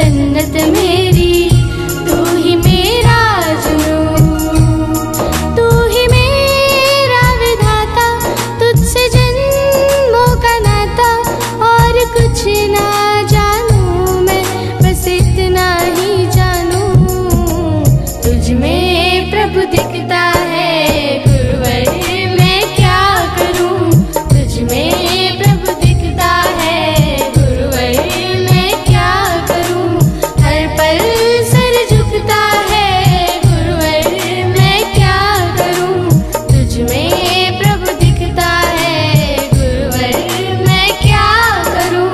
जन्नत मेरी, तू ही मेरा जुनून, तू ही मेरा विधाता, तुझसे जन्मों का नाता। और कुछ ना जानूं मैं, बस इतना ही जानूं, तुझ में प्रभु दिखता है गुरुवर, मैं क्या करूं। तुझ में प्रभु दिखता है गुरुवर, मैं क्या करूं। हर पल सर झुकता है गुरुवर, मैं क्या करूं। तुझ में प्रभु दिखता है गुरुवर, मैं क्या करूं।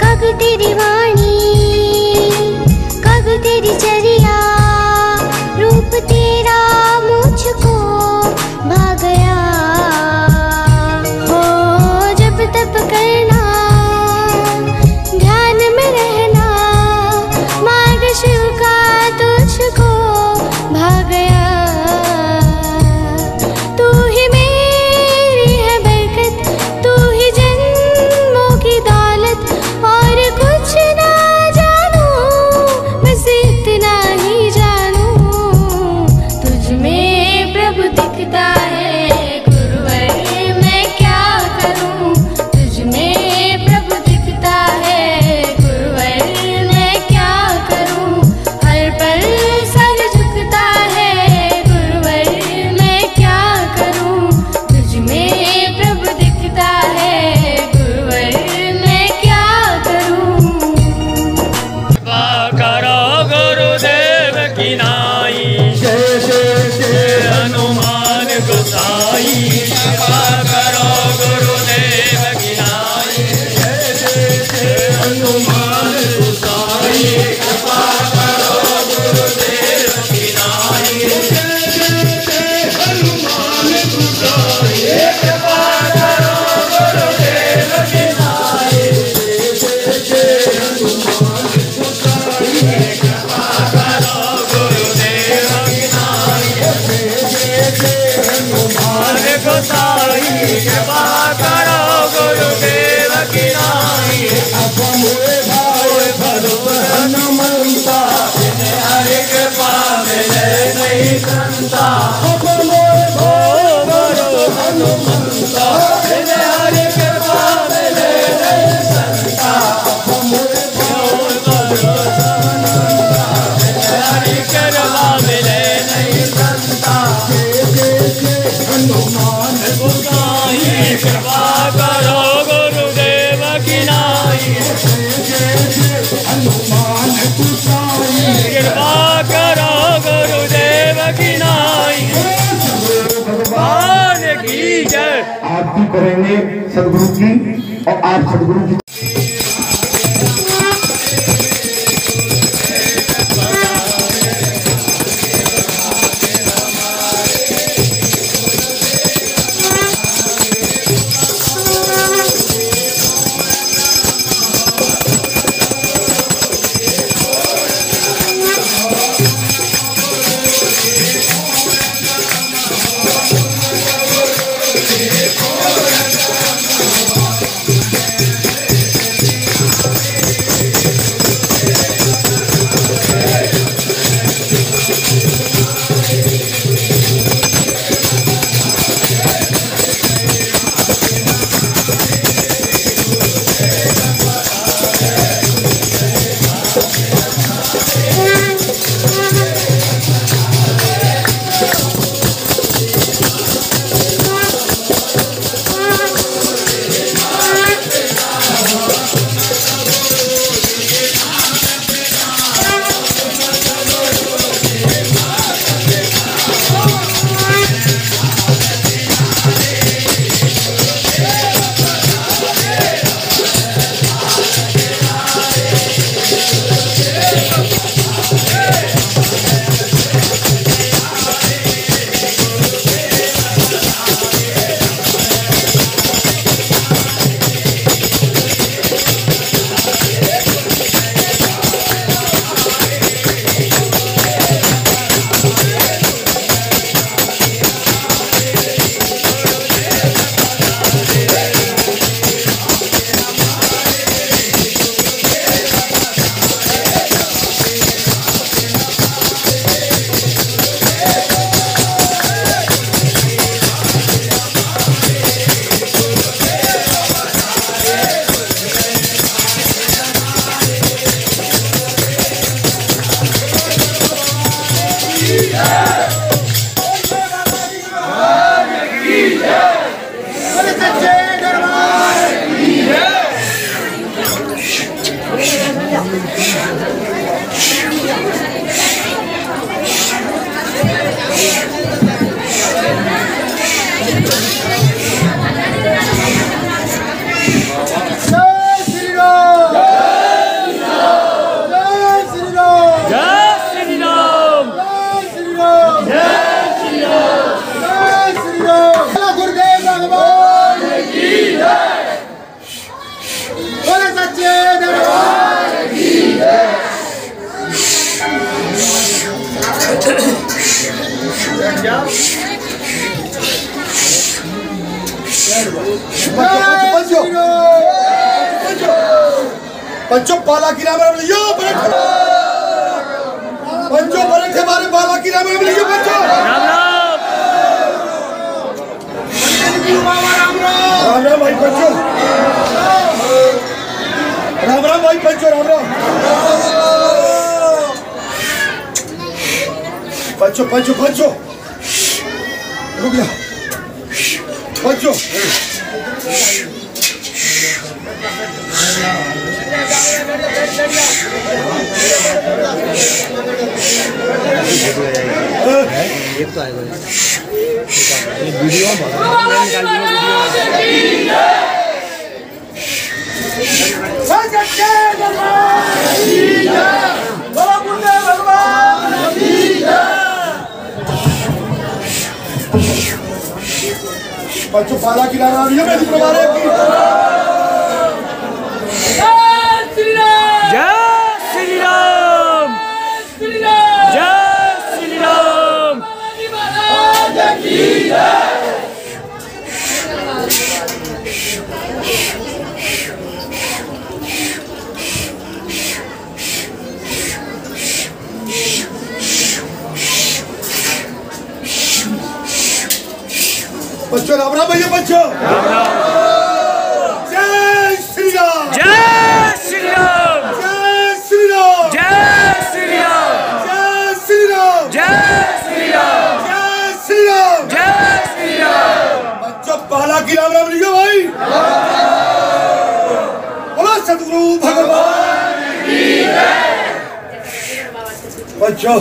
कब तेरी वाणी, कब तेरी चरिया, रूप तेरा मुझको भा गया। हो जब तप करना, ध्यान में रहना, मार्ग शिव का तुझको भा गया। तू ही मेरी है बरकत, तू ही जन्मों की दौलत। और कुछ ना जानूं, बस इतना ही जानूं, तुझ में प्रभु दिखता है गुरुवर, मैं क्या करूं। तुझ में प्रभु दिखता है गुरुवर, मैं क्या करूं। हर पल सर झुकता है गुरुवर, मैं क्या करूं। तुझ में प्रभु दिखता है गुरुवर, मैं क्या करूं। कृपा करो गुरुदेव की नाई, हनुमान गोसाई। कृपा करो गुरुदेव की नाई, हनुमान गोसाई। कृपा करो गुरुदेव की नाई, हनुमान गोसाई। कृपा करो गुरुदेव की नाई, कृपा करो गुरुदेव की नाई, हनुमान गोसाई। कृपा करो गुरुदेव की नाई। अब मोरे भाई भरो हनुमंता, हरि कृपा मिले नहीं संता। अब मोरे भाई भरो हनुमंता, हरि कृपा मिले नहीं संता। अब मोरे भाई भरो हनुमंता, हरि कृपा मिले नहीं संता। हनुमान गोसाई। कृपा करो गुरुदेव की नाई, हनुमान गोसाई। कृपा करो गुरुदेव की नाई, भगवान की जय। आरती करेंगे सदगुरु की, और आप सदगुरु की पंचो बाला की राम राम लियो पंचो बड़े थे हमारे बाला की राम राम लियो पंचो राम राम भाई पंचो राम राम भाई पंचो राम राम पंचो पंचो पंचो रुक जा पंचो एक तो आएगा वीडियो बच्चों पाला की लाना है मेरी प्रभारे की जय श्री राम जय श्री राम बच्चों राम राम भैया बच्चों जय श्री राम जय श्री राम जय श्री राम जय श्री राम जय श्री राम जय श्री राम जय श्री राम जय श्री राम बच्चों पाला की राम राम लियो भाई बोलो सतगुरु भगवान की जय बच्चों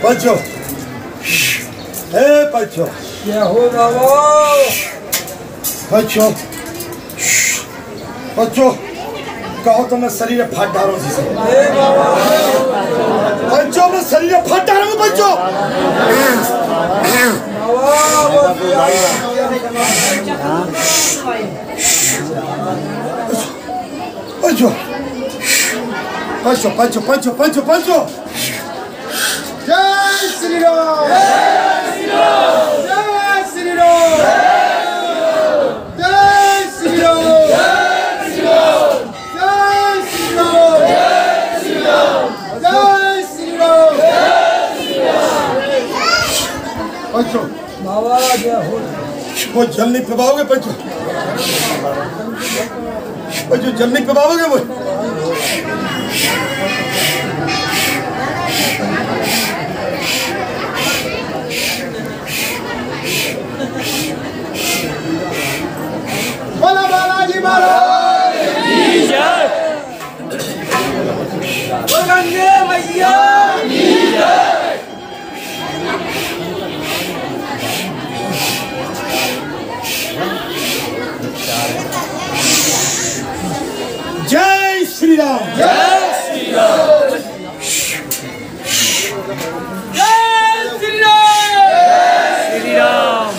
बच्चों हे बच्चों क्या हो बाबा बच्चों बच्चों कहो तो मैं शरीर फाट डालूं जिसे बच्चों मैं शरीर फाट डालूं बच्चों बच्चों बच्चों बच्चों बच्चों बच्चों बच्चों जय श्री राम जय श्री राम जय श्री राम पंचो बाबा क्या हो वो जल नहीं पिबाओगे पंचो पंचो जल नहीं पिबाओगे वो बोला बालाजी महाराज की जय गंगे मैया की जय जय श्री राम जय श्री राम जय श्री राम श्री राम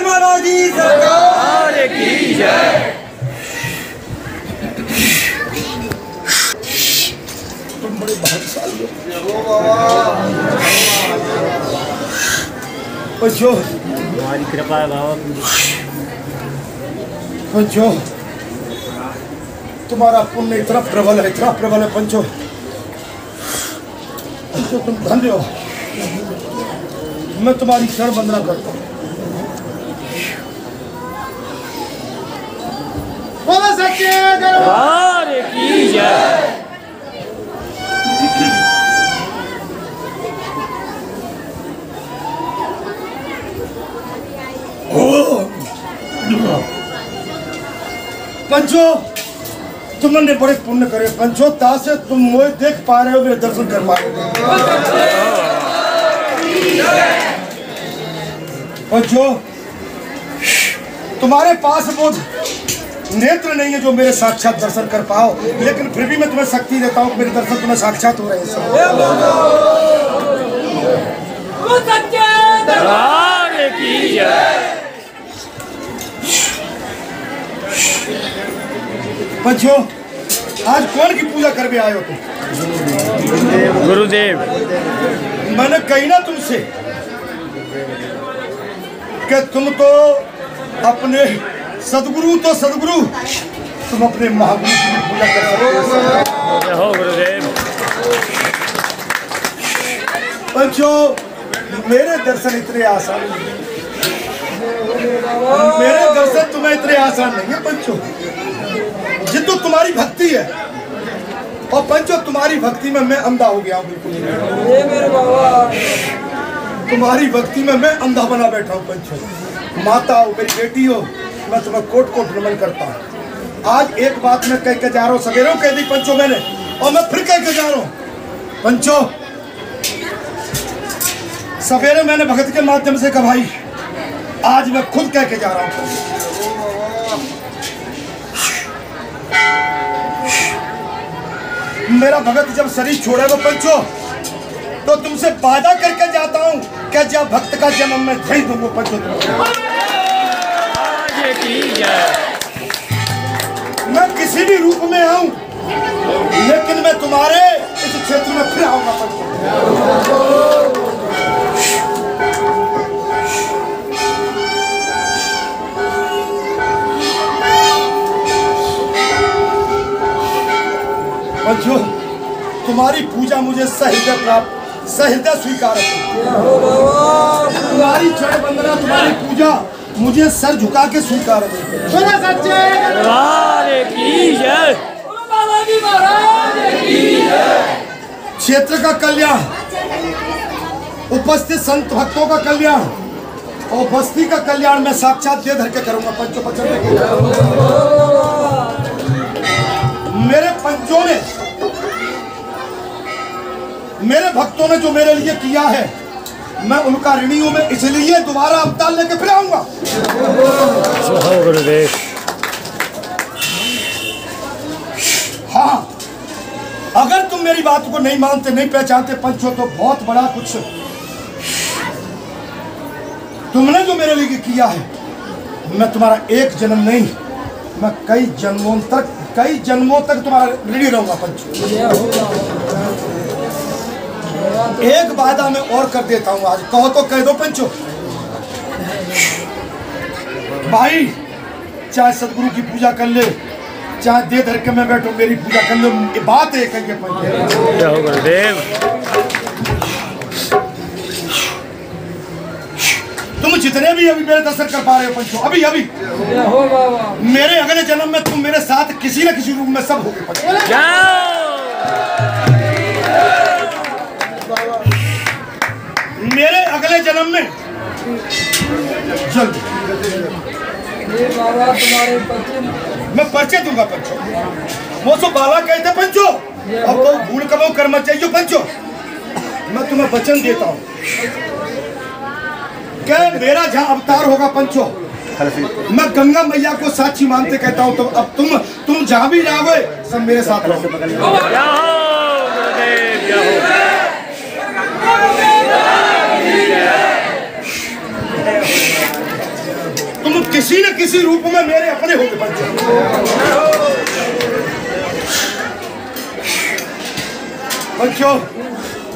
महाराज जी सरकार की जय तुम बड़े भाग्यशाली हो पंचो हमारी कृपा है बाबा पंचो तुम्हारा पुण्य इतना प्रबल है पंचो पंचो तुम धन्य हो मैं तुम्हारी शरण वंदना करता हूँ बोलो सच्चे दरबार की जय पंचो तुमने बड़े पुण्य करे पंचो तासे तुम मुझे देख पा रहे हो मेरे दर्शन कर पा रहे हो पंचो तुम्हारे पास वो नेत्र नहीं है जो मेरे साक्षात दर्शन कर पाओ लेकिन फिर भी मैं तुम्हें शक्ति देता हूँ मेरे दर्शन तुम्हें साक्षात हो रहे हैं की जय। पंचो, आज कौन की पूजा करके आए हो तुम? गुरुदेव। मैंने कही ना तुमसे कि तुम तो अपने सदगुरु तुम अपने महागुरु की पूजा कर सकते हो गुरुदेव। पंचो, मेरे दर्शन इतने आसान नहीं, मेरे दर्शन तुम्हें इतने आसान नहीं है पंचो। जितनी तुम्हारी भक्ति है, और पंचो तुम्हारी भक्ति में मैं अंधा हो गया हूँ। बिल्कुल ये मेरे बाबा, तुम्हारी भक्ति में मैं अंधा बना बैठा हूँ पंचो। माता हो, मेरी बेटी हो, मैं तुम्हें कोट कोट नमन करता हूँ। आज एक बात मैं कह के जा रहा हूँ, सवेरे कह दी पंचो मैंने, और मैं फिर कह के जा रहा हूँ पंचो। सवेरे मैंने भगत के माध्यम से कहा भाई, आज मैं खुद कह के जा रहा हूँ। मेरा भगत जब शरीर छोड़ेगा पंचो, तो तुमसे वादा करके जाता हूँ कि जब भक्त का जन्म मैं दे दूंगा पंचो। मैं किसी भी रूप में आऊं, लेकिन मैं तुम्हारे इस क्षेत्र में फिर आऊंगा पंचो। पंचो, तुम्हारी पूजा मुझे सहृदय प्राप्त, सहृदय स्वीकार है। तुम्हारी चरण वंदना, तुम्हारी पूजा मुझे सर झुका के स्वीकार है। क्षेत्र का कल्याण, उपस्थित संत भक्तों का कल्याण और बस्ती का कल्याण मैं साक्षात दे धर के करूंगा पंचो। मेरे पंचों ने, मेरे भक्तों ने जो मेरे लिए किया है, मैं उनका ऋणी हूं। मैं इसलिए दोबारा अवतार लेके फिर आऊंगा। हाँ, अगर तुम मेरी बात को नहीं मानते, नहीं पहचानते पंचो, तो बहुत बड़ा कुछ तुमने जो मेरे लिए किया है, मैं तुम्हारा एक जन्म नहीं, मैं कई जन्मों तक तुम्हारा ऋणी रहूंगा पंचो। एक वादा मैं और कर देता हूं, आज कहो तो कह दो पंचो। भाई, चाहे सदगुरु की पूजा कर ले, चाहे दे धर के मैं बैठो मेरी पूजा कर लो, ये बात एक है पंचो। गुरुदेव। तुम जितने भी अभी मेरे दर्शन कर पा रहे हो पंचो, अभी मेरे अगले जन्म में तुम मेरे साथ किसी न किसी रूप में सब होगे पंचो। मेरे अगले जन्म में जल्द मैं परिचय दूंगा पंचो। वो सो बाला कहते पंचो, अब तो भूल कमाओ कर्म चाहिए पंचो। मैं तुम्हें वचन देता हूँ कि मेरा जहाँ अवतार होगा पंचो, मैं गंगा मैया को साक्षी मानते कहता हूँ। तो अब तुम जहाँ भी जाओगे सब मेरे साथ रहो। तुम किसी न किसी रूप में मेरे अपने होगे पंचो। पंचो,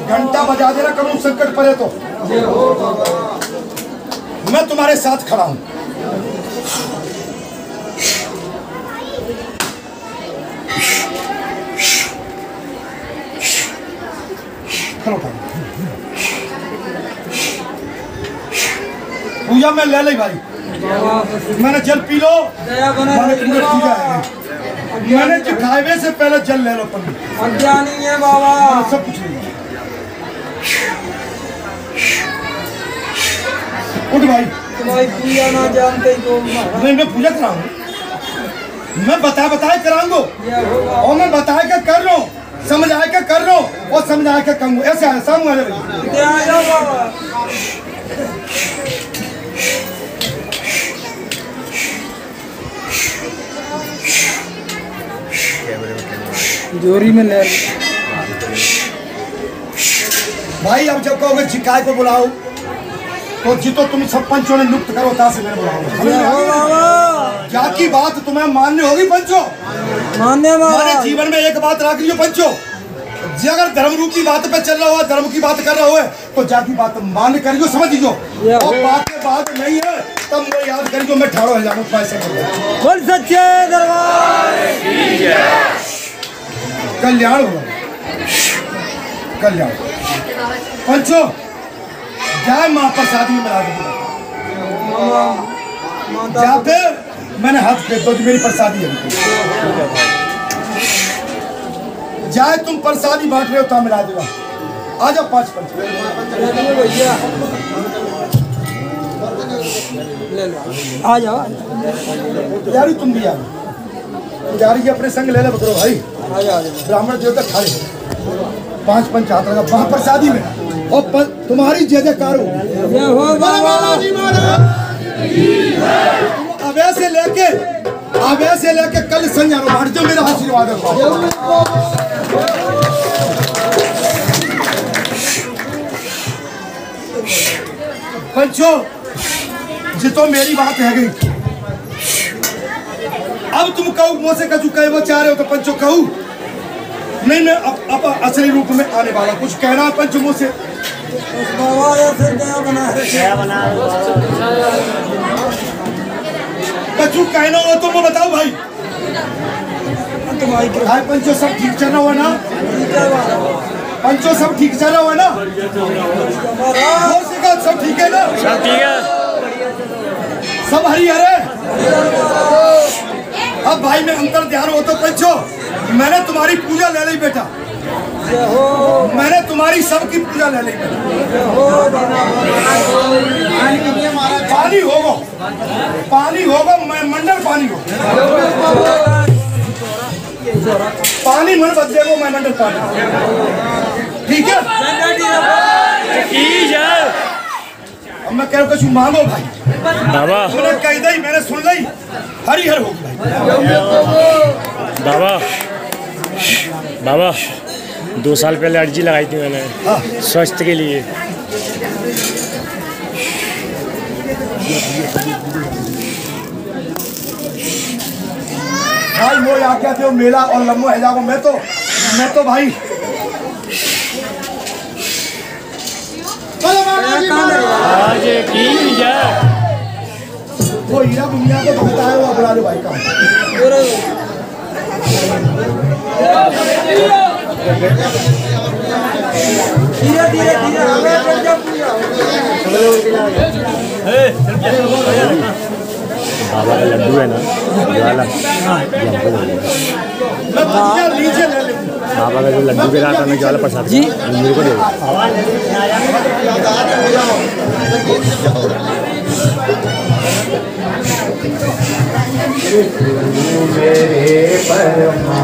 घंटा बजा देना करूं संकट पड़े तो मैं तुम्हारे साथ खड़ा हूं। पूजा में ले ले भाई, मैंने जल पी लो, मैंने पूजा है, मैंने खाए से पहले जल ले लो पंडित। अज्ञानी है बाबा, सब कुछ नहीं। उठ भाई, तुम्हारी पूजा ना जानते तो नहीं, मैं पूजा कराऊंगा, मैं बताए कराऊंगा, और मैं बताए क्या कर रहा हूँ, समझाए क्या कर रहा हूँ, और समझाए क्या करूँगा। ऐसे है सामने जोरी में ले भाई। अब जब कहोगे चिकाय को बुलाओ, तो जितो तुम सब पंचों ने नियुक्त करो ता से मैंने बुलाऊंगा। जय हो बाबा। जाकी बात तुम्हें मान्य होगी पंचो? मान्य बाबा। हमारे जीवन में एक बात रख लियो पंचो, जी अगर धर्म रूपी बात पे चल रहा हो, धर्म की बात कर रहा हो तो जाकी बात मान करियो, समझ लीजियो। और बात के बाद नहीं है तब वो याद करियो मैं ठाड़ो है जाऊँ पैसे बोल सच्चे दरबार की जय। कल्याण होगा, कल्याण। पंचो जय माँ प्रसादी में मिला दूंगा, जहाँ पे मैंने हाथ फेर दो मेरी प्रसादी है। जाए तुम प्रसादी बांट रहे हो तो मिला दूंगा। आ जाओ 5 पंच भैया आ जाओ। पुजारी तुम भी आ जाओ, पुजारी जी अपने संग ले ले बकरो भाई। आ जाओ ब्राह्मण देवता खड़े 5 पंच हाथ लगा वहां प्रसादी में और तुम्हारी जय जयकार हो। जय हो बाबा जी महाराज। अवय से लेके कल संज्ञा बांट दो, मेरा आशीर्वाद है। पंचो जितो मेरी बात है गई, अब तुम कहो मुझसे कछु कहे वो चाह रहे हो तो पंचो कहूँ नहीं, मैं अब असली रूप में आने वाला कुछ कहना पंच मुझसे। बाबा ऐसे क्या बना कछु कहना हो तो मैं बताओ भाई। भाई पंचो सब ठीक चल रहा हुआ ना? पंचो सब ठीक चल रहा हुआ ना? सब ठीक है ना? सब ठीक है, सब हरिहर है। अब भाई मैं अंतर ध्यान हो तो पंचो मैंने तुम्हारी पूजा ले ली बेटा, मैंने तुम्हारी सबकी पूजा ले ली बेटा। पानी होगा मैं मंडल पानी हो, पानी मन बदले को मैं मंडल पानी, ठीक है? अब मैं कह रहा हूँ मांगो भाई बाबा। मैंने कह दी, मैंने सुन ली, हरिहर होगी बाबा। बाबा 2 साल पहले अर्जी लगाई थी मैंने स्वास्थ्य के लिए। भाई वो आ क्या थे मेला और लम्बो है जाओ। मैं तो भाई आज की जय। वो हीरा बुनिया को भगता है वो बुला लो भाई का। धीरे धीरे बाबा का लड्डू है ना वाला, नीचे ले ले। बाबा का जो लड्डू के रात में वाला प्रसाद जी मेरे को दे दो। मेरे परमात्मा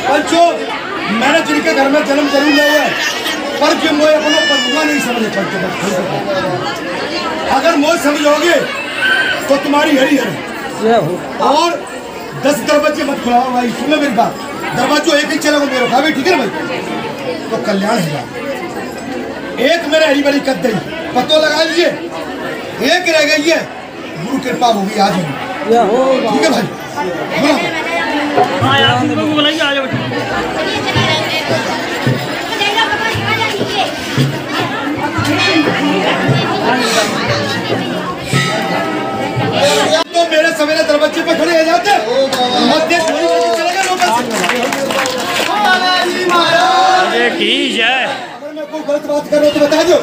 पंचो मैंने जिनके घर में जन्म जरूर लिया है पर जो मोए अपना बदुआ नहीं समझे पंचो। अगर मोए समझोगे तो तुम्हारी हरी है। और 10 दरवाजे मत खुलाओ भाई, सुनो मेरी बात। दरवाजो एक ही चलेगा मेरे भाभी, ठीक है ना भाई? तो कल्याण है। एक मेरे हरी बरी कद गई, पतो लगा लीजिए, एक रह गई है, गुरु कृपा होगी आज ही, ठीक है भाई? बुलाइए आ जाओ। तो मेरे सवेरे दरवाजे पे खड़े हो जाते चलेगा की जय। अगर मैं कोई गलत बात कर रहा हूँ तो बता दो।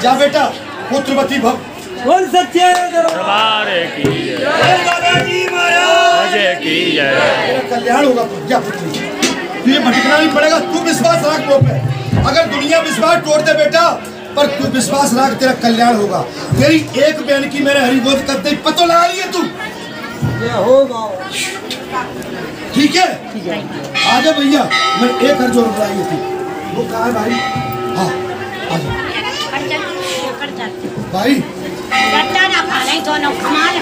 जा बेटा पुत्रवती भव। बोल सच्चे दरबार की जय की जय। तेरा कल्याण होगा जा पुत्री, तुझे भटकना नहीं पड़ेगा। तू विश्वास रख तो पे, अगर दुनिया विश्वास तोड़ दे बेटा पर तू विश्वास रख, तेरा कल्याण होगा। तेरी एक बहन की मैंने हरिबोध कर दी, पतो लगा लिया तू। हो बाबा ठीक है, आजा भैया। मैं एक हर जोर बुलाई थी, वो कहाँ है भाई? हाँ आजा भाई। दोनों कमाल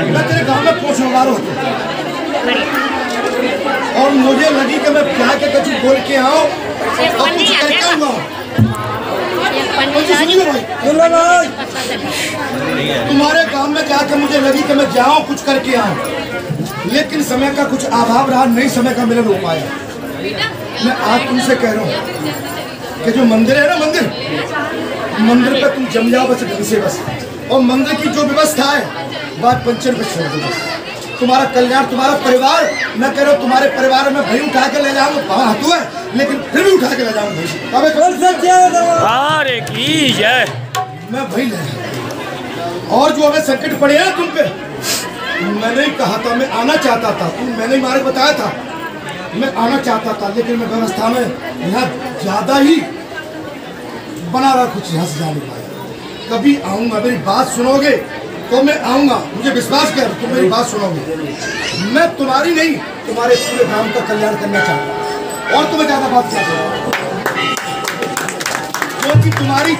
मैं तेरे गाँव में पोषण और मुझे लगी कि मैं क्या के कछु बोल के आऊँ और कुछ करके आऊँगा। तुम्हारे काम में जाकर मुझे लगी कि मैं जाऊँ कुछ करके आऊँ, लेकिन समय का कुछ अभाव रहा, नहीं समय का मिलन हो पाया। मैं आज तुमसे कह रहा हूँ कि जो मंदिर है ना, मंदिर पे तुम जम जाओ बस ढंग से बस, और मंदिर की जो व्यवस्था है बात पंचर पे छोड़ दो बस। तुम्हारा कल्याण, तुम्हारा परिवार, मैं कह रहा हूँ तुम्हारे परिवार में भाई उठा के ले जाऊंगा, पाँव हाथों है लेकिन फिर भी उठा के ले जाऊंगा मैं भाई ले। और जो हमें संकट पड़े हैं तुम पे, मैंने ही कहा था, मैं आना चाहता था, मैंने ही मार्ग बताया था, मैं आना चाहता था, लेकिन मैं व्यवस्था में यहाँ ज्यादा ही बना रहा, कुछ यहाँ से जा नहीं पाया। कभी आऊँगा, मेरी बात सुनोगे तो मैं आऊँगा, मुझे विश्वास कर, तुम मेरी बात सुनोगे। मैं तुम्हारी नहीं, तुम्हारे पूरे ग्राम का कल्याण करना चाहता हूँ, और तुम्हें ज्यादा बात क्या करूँ, क्योंकि तुम्हारी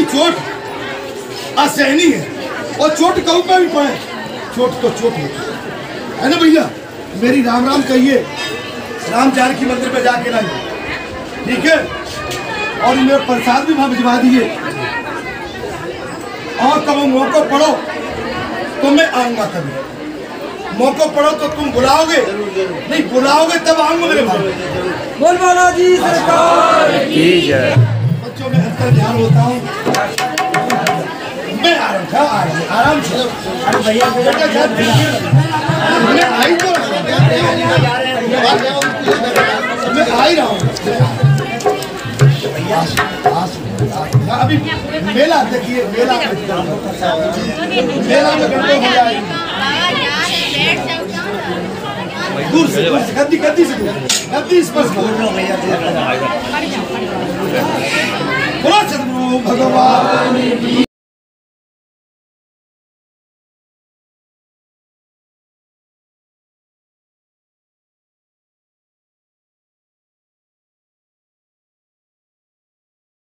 चोट असहनीय है, और चोट कहूँ पे भी पड़े, चोट तो चोट है ना भैया। मेरी राम राम कहिए, राम जानकी मंदिर पे जाके लाइए, ठीक है, और मेरा प्रसाद भी वहां भिजवा दिए, और कब मौका पड़ो तो मैं आऊंगा, कभी मौका पड़ो तो तुम बुलाओगे, नहीं बुलाओगे तब आऊंगा मेरे भाई। बोल बालाजी सरकार की जय। बच्चों में अंतर ध्यान होता हूँ, मैं आ रहा हूँ, आराम से। अरे भैया मैं आई तो मैं आ ही रहा हूँ अभी। मेला देखिए, मेला में गड़बड़ हो जाएगी, दूर से गद्दी से गद्दी स्पर्श बोलो सदगुरु भगवान।